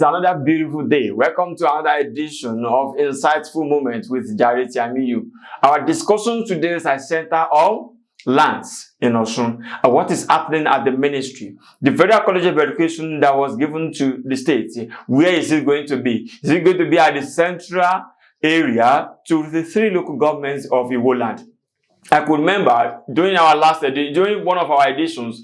It's another beautiful day. Welcome to another edition of Insightful Moments with Jare Tiamiyu. Our discussion today is a center of lands in Osun and what is happening at the ministry. The Federal College of Education that was given to the state, where is it going to be? Is it going to be at the central area to the 3 local governments of Iwo land? I could remember during one of our editions,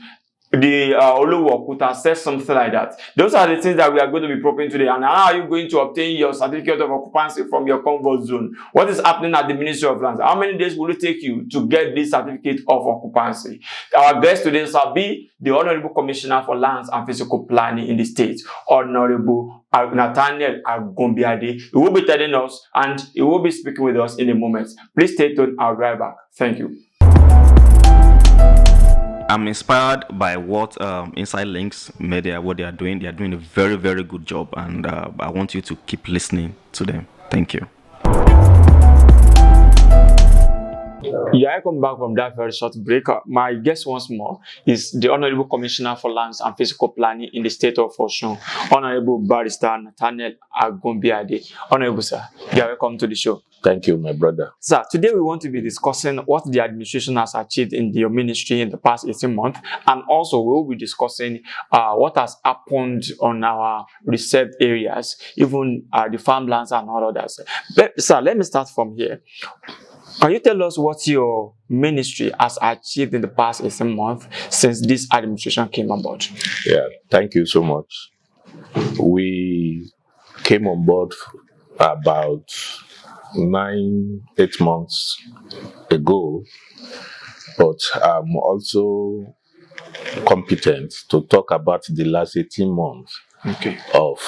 the Oluwo Okuta said something like that. Those are the things that we are going to be proposing today. And how are you going to obtain your certificate of occupancy from your comfort zone? What is happening at the Ministry of Lands? How many days will it take you to get this certificate of occupancy? Our guest today shall be the Honorable Commissioner for Lands and Physical Planning in the state, Honorable Nathaniel Agunbiade. He will be telling us and he will be speaking with us in a moment. Please stay tuned. I'll be right back. Thank you. I'm inspired by what Inside Links Media, what they are doing. They are doing a very, very good job, and I want you to keep listening to them. Thank you. Yeah, I come back from that very short break. My guest once more is the Honorable Commissioner for Lands and Physical Planning in the state of Osun, Honorable Barrister Nathaniel Agunbiade. Honorable sir, you are welcome to the show. Thank you, my brother. Sir, today we want to be discussing what the administration has achieved in your ministry in the past 18 months, and also we will be discussing what has happened on our reserved areas, even the farmlands and all others. But, sir, let me start from here. Can you tell us what your ministry has achieved in the past 18 months since this administration came on board? Yeah, thank you so much. We came on board about 8 months ago, but I'm also competent to talk about the last 18 months of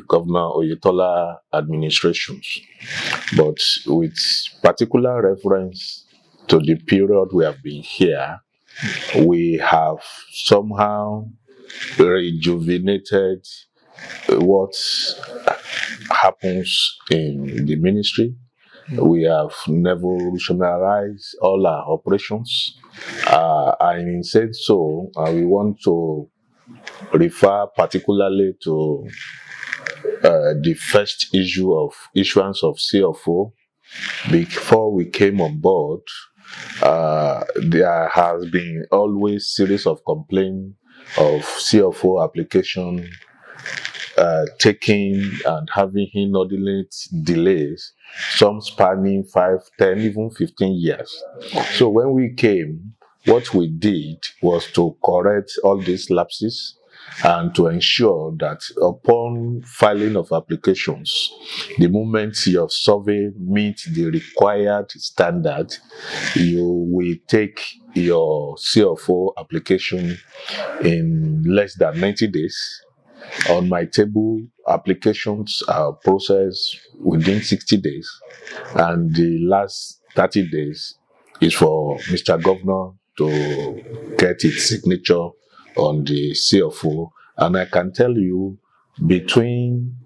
Governor Oyetola administrations, but with particular reference to the period we have been here, we have somehow rejuvenated what happens in the ministry. We have revolutionized all our operations. And in saying so, we want to refer particularly to the first issue of issuance of CFO. Before we came on board, there has been always series of complaints of CFO application taking and having inordinate delays, some spanning 5, 10, even 15 years. So when we came, what we did was to correct all these lapses and to ensure that upon filing of applications, the moment your survey meets the required standard, you will take your CFO application in less than 90 days. On my table, applications are processed within 60 days, and the last 30 days is for Mr. Governor to get its signature on the CFO. And I can tell you, between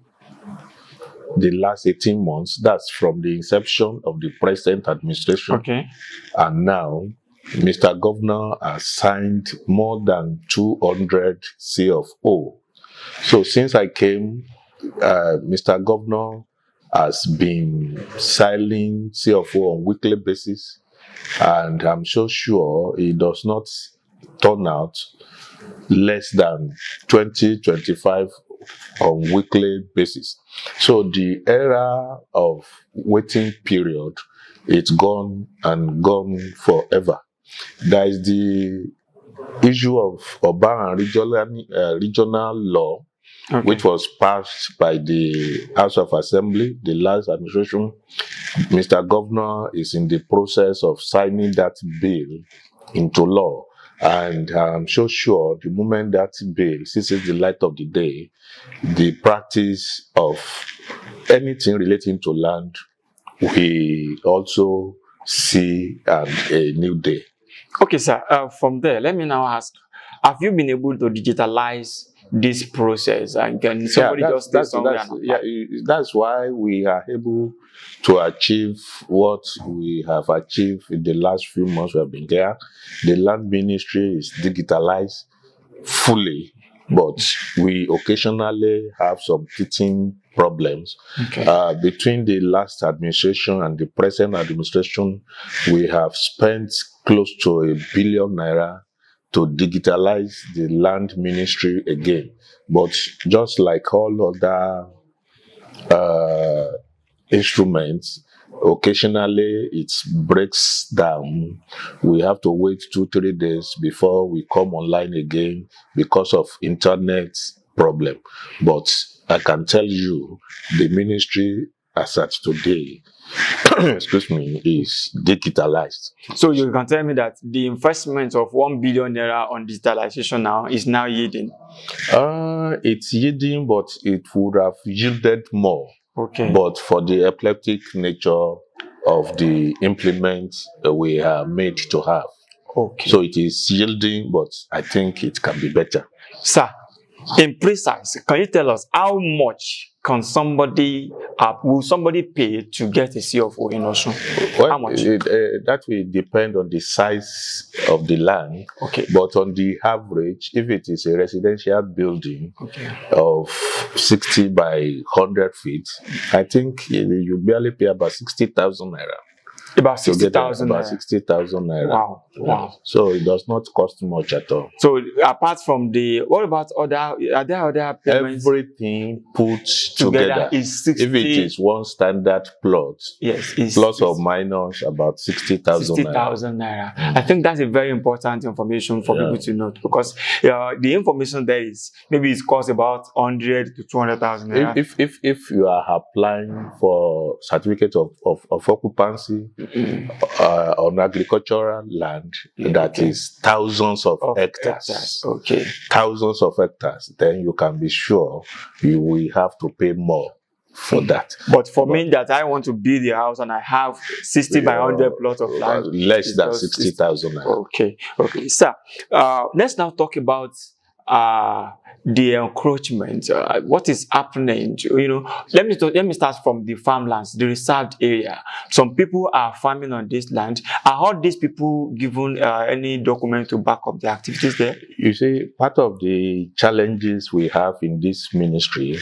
the last 18 months, that's from the inception of the present administration, and now, Mr. Governor has signed more than 200 CFO. So since I came, Mr. Governor has been signing CFO on weekly basis, and I'm so sure he does not turn out less than 20-25 on weekly basis. So the era of waiting period, it's gone and gone forever. There is the issue of urban and regional law, which was passed by the House of Assembly, the last administration. Mr. Governor is in the process of signing that bill into law. And I'm so sure the moment that bill sees the light of the day, the practice of anything relating to land will also see a new day. Okay, sir. From there, let me now ask, have you been able to digitalize this process? And can somebody that's why we are able to achieve what we have achieved in the last few months we have been there. The land ministry is digitalized fully. but we occasionally have some teething problems. Okay. Between the last administration and the present administration, we have spent close to ₦1 billion to digitalize the land ministry again. But just like all other instruments, occasionally it breaks down. We have to wait 2-3 days before we come online again because of internet problem. But I can tell you, the ministry as at today, excuse me, is digitalized. So you can tell me that the investment of ₦1 billion on digitalization now is now yielding. It's yielding, but it would have yielded more. Okay. But for the epileptic nature of the implement we are made to have. Okay. So it is yielding, but I think it can be better. Sir, in precise, can you tell us how much can somebody, will somebody pay to get a CFO in Osun? Well, How much? That will depend on the size of the land. Okay. But on the average, if it is a residential building of 60 by 100 feet, I think you barely pay about 60,000 naira. About 60,000 About 60,000 naira. Wow. Wow. So it does not cost much at all. So apart from what about are there other payments? Everything put together is 60. If it is one standard plot, yes, plus or minus about 60,000 naira. I think that's a very important information for people to note, because the information there is maybe it costs about 100 to 200,000 naira. If you are applying for certificate of occupancy on agricultural land that is thousands of hectares, thousands of hectares, then you can be sure you will have to pay more for that. But for me, that I want to build a house and I have 60 by 100 plot of land, less than 60,000. Okay. Sir, let's now talk about the encroachment. What is happening? Let me start from the farmlands, the reserved area. Some people are farming on this land. Are all these people given any document to back up the activities there? You see, part of the challenges we have in this ministry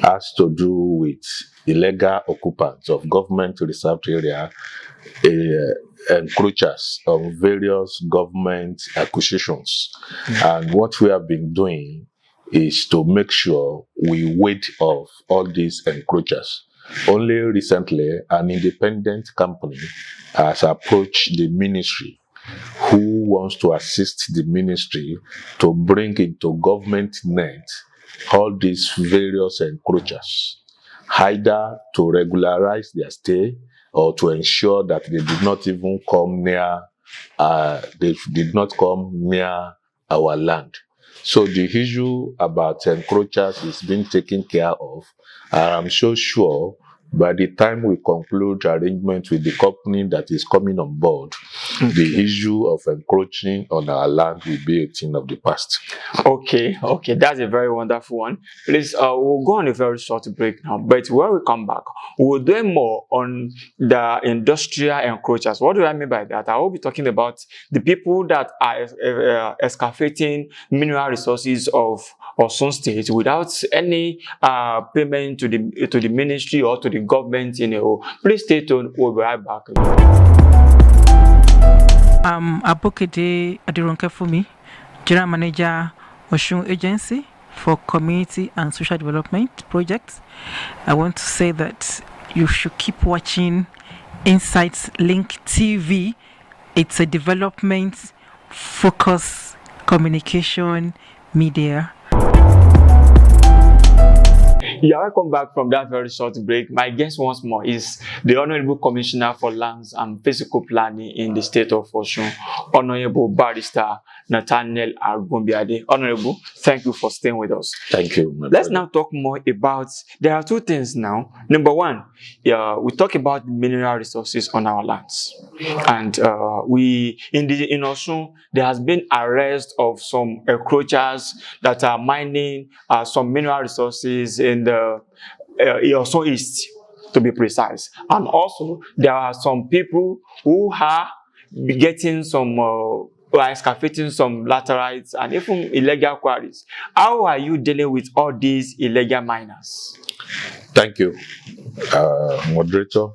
has to do with illegal occupants of government reserved area, encroachers on various government acquisitions. And what we have been doing is to make sure we ward off all these encroachers. Only recently, an independent company has approached the ministry, who wants to assist the ministry to bring into government net all these various encroachers, either to regularize their stay or to ensure that they did not even come near our land. So the issue about encroachers is being taken care of, and I'm so sure by the time we conclude arrangement with the company that is coming on board, the issue of encroaching on our land will be a thing of the past. Okay, that's a very wonderful one. Please, we'll go on a very short break now, but when we come back, we'll do more on the industrial encroachers. What do I mean by that? I will be talking about the people that are excavating mineral resources of Osun State without any payment to the ministry or to the government. Please stay tuned. We'll be right back. Abokede Adironkefumi, General Manager, Osun Agency for Community and Social Development Projects. I want to say that you should keep watching Insights Link TV. It's a development focused communication media. Yeah, welcome back from that very short break. My guest once more is the Honorable Commissioner for Lands and Physical Planning in the state of Osun, Honorable Barrister Nathaniel Agunbiade. Honorable, thank you for staying with us. Thank you. Let's now talk more about, there are two things now. Number one, we talk about mineral resources on our lands. And in Osun, there has been arrest of some encroachers that are mining some mineral resources in the Osun East, to be precise. And also, there are some people who are getting some or excavating some laterites and even illegal quarries. How are you dealing with all these illegal miners? Thank you, moderator.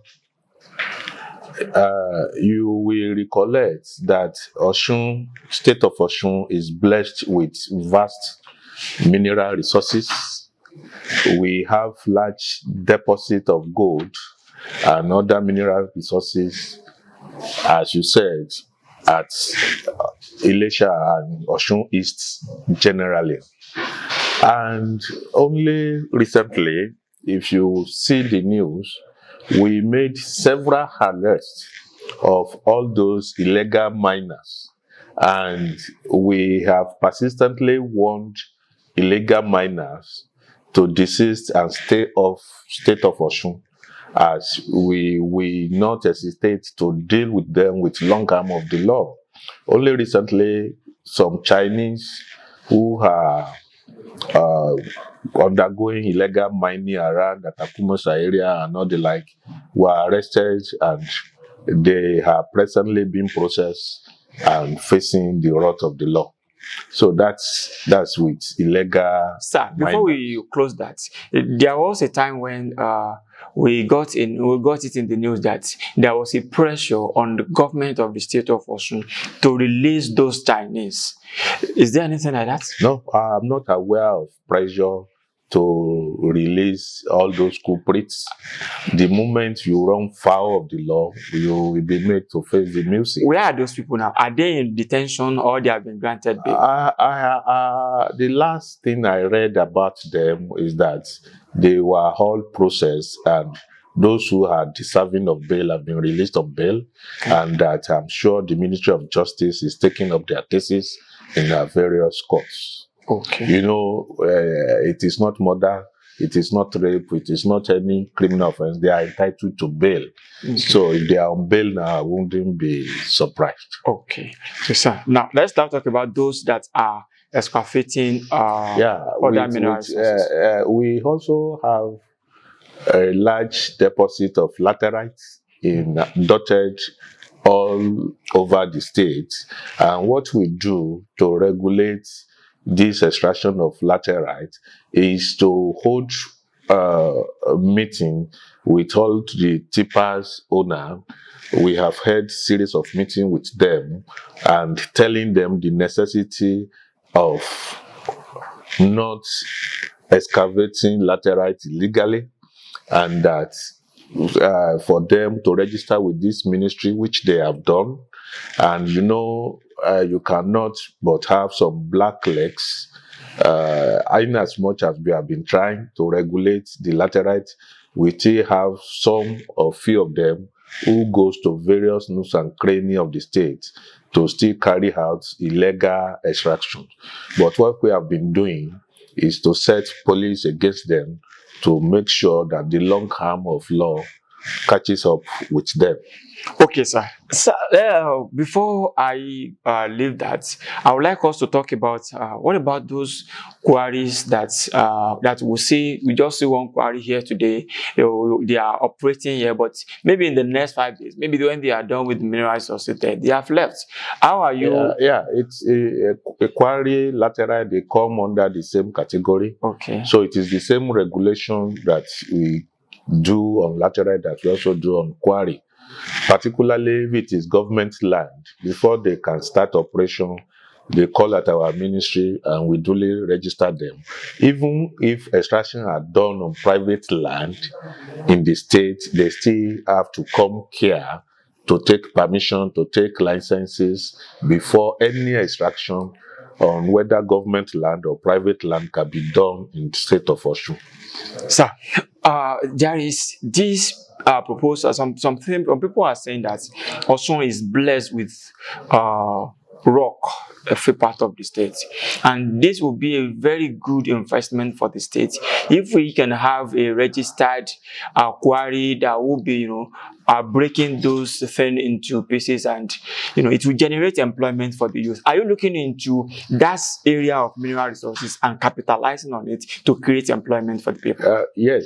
You will recollect that Osun, state of Osun, is blessed with vast mineral resources. We have large deposit of gold and other mineral resources, as you said, at Ilesha and Osun East generally. And only recently, if you see the news, we made several arrests of all those illegal miners. And we have persistently warned illegal miners to desist and stay off state of Osun, as we will not hesitate to deal with them with long arm of the law. Only recently, some Chinese who are undergoing illegal mining around the Takumosa area and all the like were arrested, and they are presently being processed and facing the wrath of the law. So that's with illegal. Sir, before we close that, there was a time when we got it in the news that there was a pressure on the government of the state of Osun to release those Chinese. Is there anything like that? No, I'm not aware of pressure to release all those culprits. The moment you run foul of the law, you will be made to face the music. Where are those people now? Are they in detention or they have been granted bail? The last thing I read about them is that they were all processed, and those who are deserving of bail have been released on bail, and that I'm sure the Ministry of Justice is taking up their cases in their various courts. Okay. You know, it is not murder, it is not rape, it is not any criminal offense. They are entitled to bail. Okay. So if they are on bail now, I wouldn't be surprised. Okay. Yes, sir. Now, let's now talk about those that are excavating other mineral resources. We also have a large deposit of laterites dotted all over the state. And what we do to regulate this extraction of laterite is to hold a meeting with all the tippers owner. We have had series of meetings with them and telling them the necessity of not excavating laterite illegally, and that for them to register with this ministry, which they have done. And you know, you cannot but have some black legs. In as much as we have been trying to regulate the laterite, we still have some or few of them who goes to various nooks and crannies of the state to still carry out illegal extraction. But what we have been doing is to set police against them to make sure that the long arm of law catches up with them. Okay, sir. Before I leave that, I would like us to talk about what about those quarries that we just see one quarry here today. They are operating here, but maybe in the next 5 days, maybe when they are done with mineral resources, they have left. How are you? It's a quarry lateral. They come under the same category. Okay. So it is the same regulation that we do on lateral that we also do on quarry. Particularly if it is government land, before they can start operation, they call at our ministry and we duly register them. Even if extraction are done on private land in the state, they still have to come here to take permission, to take licenses before any extraction on whether government land or private land can be done in the state of Osun. Sir, there is this proposal. Some people are saying that Osun is blessed with rock, a free part of the state, and this will be a very good investment for the state if we can have a registered quarry that will be, breaking those things into pieces, and it will generate employment for the youth. Are you looking into that area of mineral resources and capitalizing on it to create employment for the people? Yes,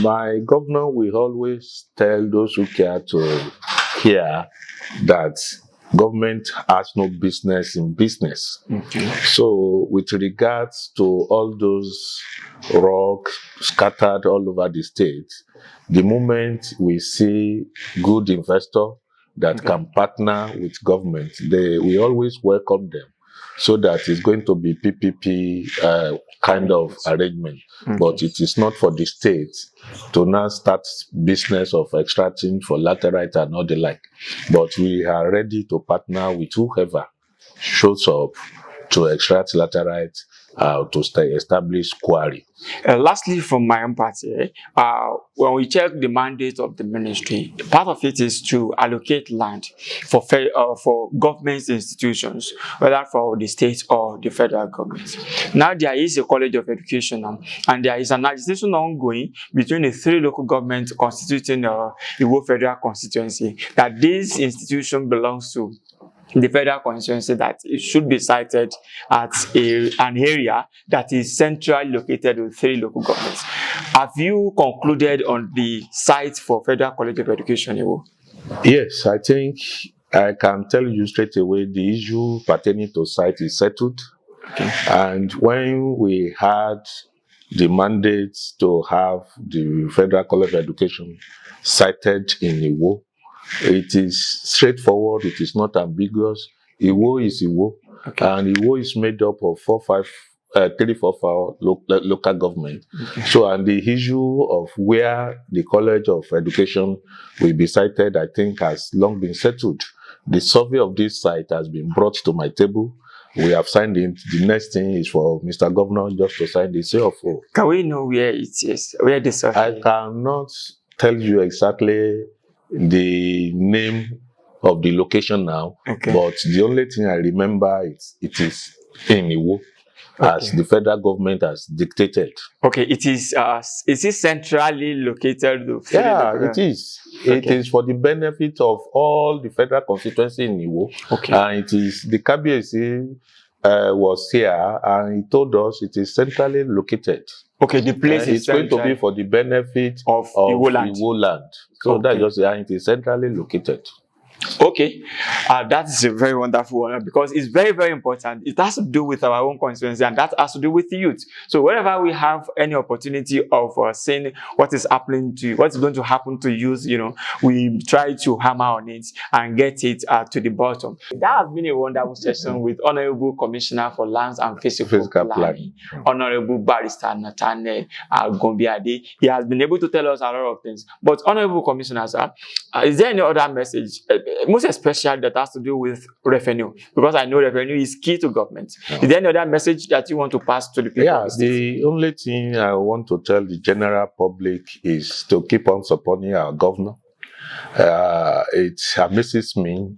my governor will always tell those who care to hear that government has no business in business. Okay. So, with regards to all those rocks scattered all over the state, the moment we see good investor that can partner with government, we always welcome them, so that it's going to be PPP kind of arrangement. But it is not for the state to now start business of extracting for laterite and all the like. But we are ready to partner with whoever shows up to extract laterite, to establish quarry. Lastly, from my own part here, when we check the mandate of the ministry, part of it is to allocate land for government institutions, whether for the state or the federal government. Now there is a college of education now, and there is an agitation ongoing between the 3 local governments constituting the Iwo federal constituency that this institution belongs to the federal constituency, that it should be cited at an area that is centrally located with 3 local governments. Have you concluded on the site for Federal College of Education, Iwo? Yes, I think I can tell you straight away the issue pertaining to site is settled. Okay. And when we had the mandate to have the Federal College of Education cited in Iwo, it is straightforward, it is not ambiguous. Iwo is Iwo, and Iwo is made up of 3, 4, 5 local government. So, and the issue of where the College of Education will be cited, I think, has long been settled. The survey of this site has been brought to my table. We have signed it. The next thing is for Mr. Governor just to sign the CFO. Can we know where it is? Where the survey? I cannot tell you exactly the name of the location now, but the only thing I remember is it is in Iwo, as the federal government has dictated. Okay, it is centrally located? Yeah, it is. It is for the benefit of all the federal constituency in Iwo. And it is the KBC was here, and he told us it is centrally located. Okay, the place is going to be for the benefit of Iwo land. So that's just it is centrally located. Okay, that is a very wonderful one, because it's very, very important. It has to do with our own constituency, and that has to do with youth. So whenever we have any opportunity of seeing what is happening to, what's going to happen to youth, we try to hammer on it and get it to the bottom. That has been a wonderful session with Honorable Commissioner for Lands and Physical Planning, Honorable Barrister Nathaniel Agunbiade. He has been able to tell us a lot of things. But Honorable Commissioner, sir, is there any other message, most especially that has to do with revenue? Because I know revenue is key to government. Is there any other message that you want to pass to the people? Yeah, the only thing I want to tell the general public is to keep on supporting our governor. It amazes me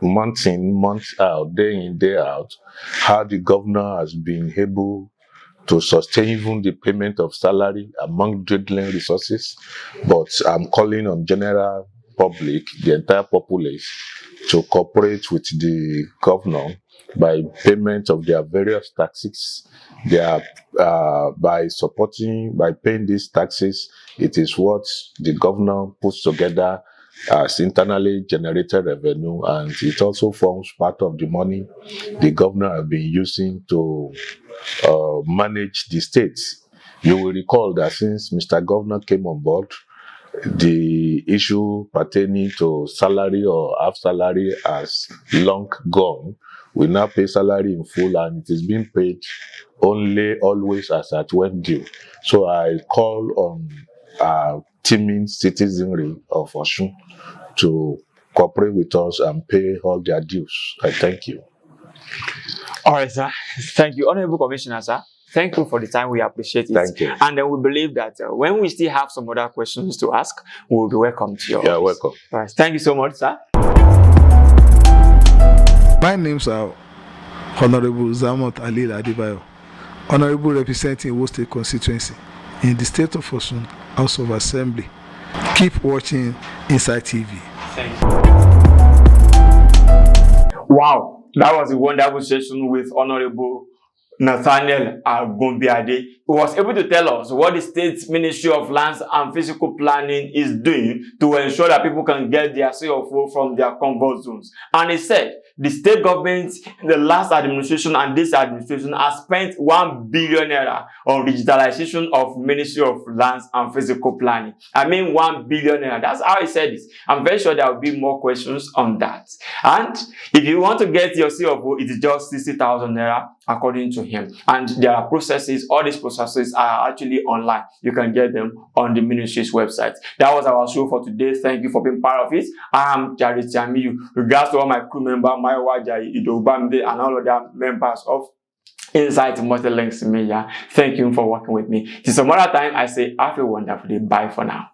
month in, month out, day in, day out, how the governor has been able to sustain even the payment of salary among dwindling resources. But I'm calling on general public, the entire populace, to cooperate with the governor by payment of their various taxes. By paying these taxes, it is what the governor puts together as internally generated revenue, and it also forms part of the money the governor has been using to manage the states. You will recall that since Mr. Governor came on board, the issue pertaining to salary or half salary has long gone. We now pay salary in full, and it is being paid only always as at when due. So I call on teeming citizenry of Osun to cooperate with us and pay all their dues. I thank you. All right, sir. Thank you, Honorable Commissioner, sir. Thank you for the time. We appreciate it. Thank you. And then we believe that when we still have some other questions to ask, we will be welcome to your office. Welcome. All right. Thank you so much, sir. My name's Honorable Zamot Alil Adibayo, Honorable representing Iwo State constituency in the state of Osun, House of Assembly. Keep watching Inside TV. Thank you. Wow, that was a wonderful session with Honorable Nathaniel Agunbiade, who was able to tell us what the State Ministry of Lands and Physical Planning is doing to ensure that people can get their CFO from their comfort zones. And he said the state government, the last administration and this administration, has spent 1 billion naira on digitalization of Ministry of Lands and Physical Planning. I mean 1 billion naira. That's how he said it. I'm very sure there will be more questions on that. And if you want to get your CFO, it is just 60,000 naira according to him. And there are processes, all these processes are actually online. You can get them on the ministry's website. That was our show for today. Thank you for being part of it. I am Jare Tiamiyu. Regards to all my crew members, my wife Jare, and all other members of Insight Multilinks Media. Thank you for working with me. Till some other time, I say have a wonderful day. Bye for now.